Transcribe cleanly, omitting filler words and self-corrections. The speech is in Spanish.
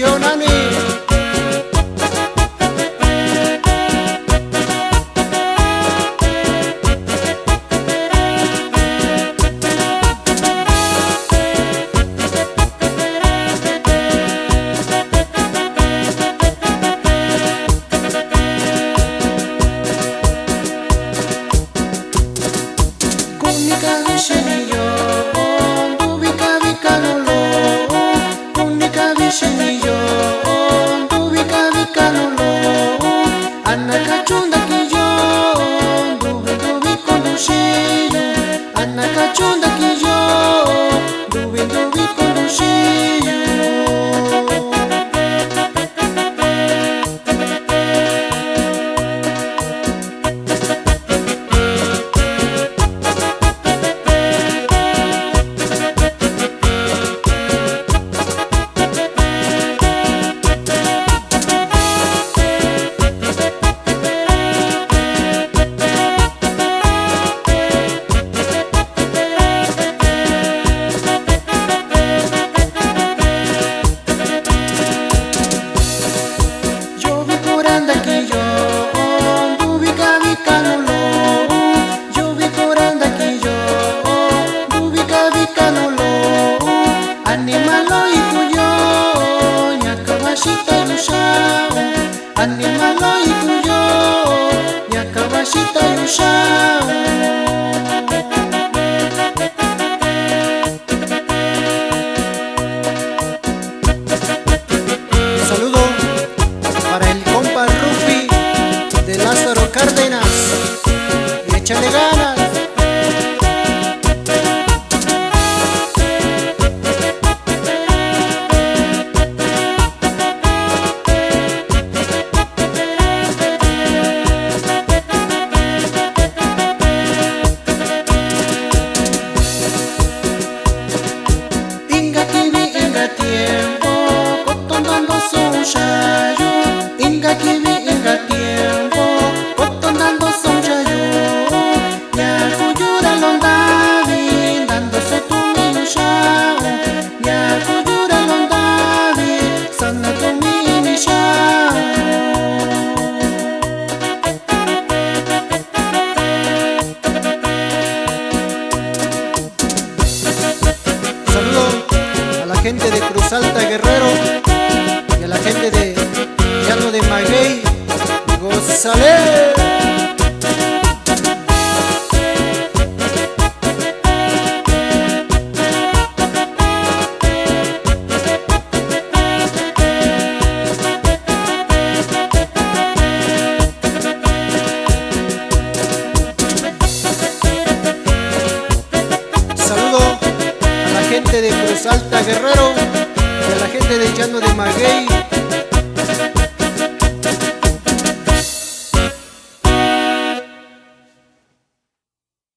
Yo, Nani. Saludo para el compa Rufi de Lázaro Cárdenas. Y échale ganas. Gente de Cruz Alta Guerrero y a la gente de Llano de Maguey, ¡gózale! Saludo a la gente de Cruz Alta Guerrero y a la gente de Llano de Maguey.